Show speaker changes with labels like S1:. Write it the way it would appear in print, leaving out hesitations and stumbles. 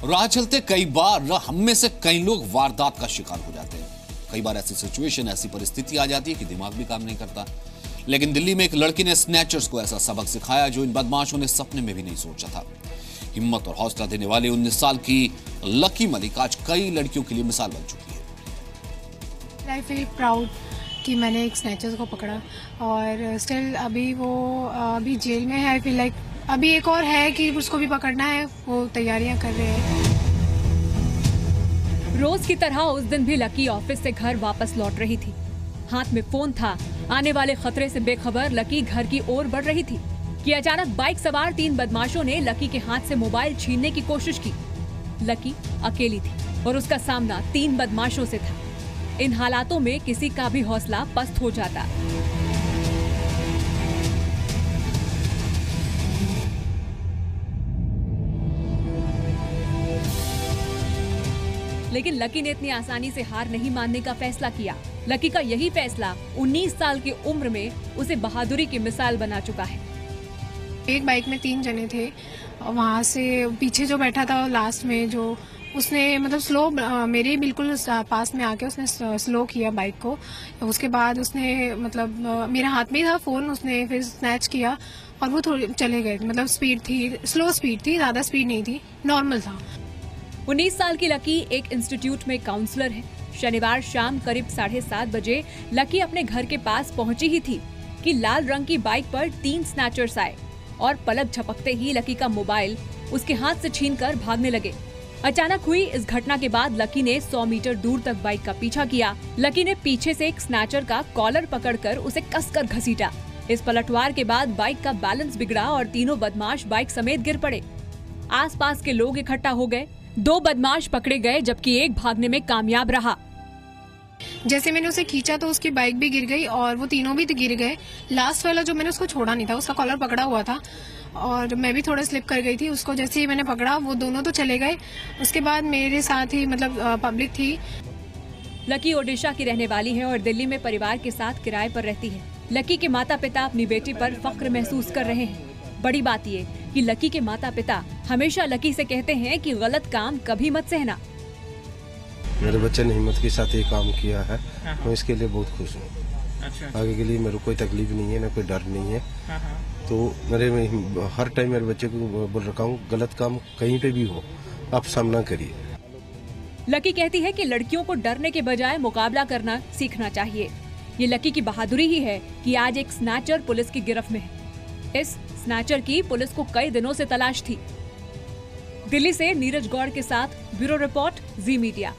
S1: राह चलते कई बार हम में से कई लोग वारदात का शिकार हो जाते हैं। कई बार ऐसी सिचुएशन, ऐसी परिस्थिति आ जाती है कि दिमाग भी काम नहीं करता। लेकिन दिल्ली में एक लड़की ने स्नैचर्स को ऐसा सबक सिखाया जो इन बदमाशों ने सपने में भी नहीं सोचा था। हिम्मत और हौसला देने वाली 19 साल की लकी मलिक आज कई लड़कियों के लिए मिसाल बन चुकी है।
S2: आई फील प्राउड कि मैंने एक स्नैचर्स को पकड़ा और स्टिल अभी वो अभी जेल में है। आई फील लाइक अभी एक और है कि उसको भी पकड़ना है, वो तैयारियां कर रहे हैं।
S3: रोज की तरह उस दिन भी लकी ऑफिस से घर वापस लौट रही थी। हाथ में फोन था। आने वाले खतरे से बेखबर लकी घर की ओर बढ़ रही थी कि अचानक बाइक सवार 3 बदमाशों ने लकी के हाथ से मोबाइल छीनने की कोशिश की। लकी अकेली थी और उसका सामना 3 बदमाशों से था। इन हालातों में किसी का भी हौसला पस्त हो जाता। लेकिन लकी ने इतनी आसानी से हार नहीं मानने का फैसला किया। लकी का यही फैसला 19 साल की उम्र में उसे बहादुरी की मिसाल बना चुका है।
S2: एक बाइक में 3 जने थे। वहां से पीछे जो बैठा था लास्ट में, जो उसने मतलब स्लो, मेरे बिल्कुल पास में आके उसने स्लो किया बाइक को। उसके बाद उसने मतलब मेरे हाथ में ही था फोन, उसने फिर स्नैच किया और वो थोड़ी चले गए। मतलब स्पीड थी, स्लो स्पीड थी, ज्यादा स्पीड नहीं थी, नॉर्मल था।
S3: 19 साल की लकी एक इंस्टीट्यूट में काउंसलर है। शनिवार शाम करीब 7:30 बजे लकी अपने घर के पास पहुंची ही थी कि लाल रंग की बाइक पर 3 स्नैचर्स आए और पलक झपकते ही लकी का मोबाइल उसके हाथ से छीनकर भागने लगे। अचानक हुई इस घटना के बाद लकी ने 100 मीटर दूर तक बाइक का पीछा किया। लकी ने पीछे से एक स्नैचर का कॉलर पकड़कर उसे कसकर घसीटा। इस पलटवार के बाद बाइक का बैलेंस बिगड़ा और तीनों बदमाश बाइक समेत गिर पड़े। आसपास के लोग इकट्ठा हो गए। 2 बदमाश पकड़े गए जबकि एक भागने में कामयाब रहा।
S2: जैसे मैंने उसे खींचा तो उसकी बाइक भी गिर गई और वो तीनों भी गिर गए। लास्ट वाला जो मैंने उसको छोड़ा नहीं था, उसका कॉलर पकड़ा हुआ था और मैं भी थोड़ा स्लिप कर गई थी। उसको जैसे ही मैंने पकड़ा वो दोनों तो चले गए। उसके बाद मेरे साथ ही मतलब पब्लिक थी।
S3: लकी ओडिशा की रहने वाली है और दिल्ली में परिवार के साथ किराए पर रहती है। लकी के माता पिता अपनी बेटी पर फख्र महसूस कर रहे हैं। बड़ी बात ये कि लकी के माता पिता हमेशा लकी से कहते हैं कि गलत काम कभी मत सहना।
S4: मेरे बच्चे ने हिम्मत के साथ ये काम किया है, मैं इसके लिए बहुत खुश हूँ।
S5: अच्छा।
S4: आगे के लिए मेरे कोई तकलीफ नहीं है, ना कोई डर नहीं है। तो मेरे हर टाइम मेरे बच्चे को बोल रखा हूँ, गलत काम कहीं पे भी हो आप सामना करिए।
S3: लकी कहती है कि लड़कियों को डरने के बजाय मुकाबला करना सीखना चाहिए। ये लकी की बहादुरी ही है कि आज एक स्नैचर पुलिस की गिरफ्त में है। इस स्नैचर की पुलिस को कई दिनों से तलाश थी। दिल्ली से नीरज गौड़ के साथ ब्यूरो रिपोर्ट, जी मीडिया।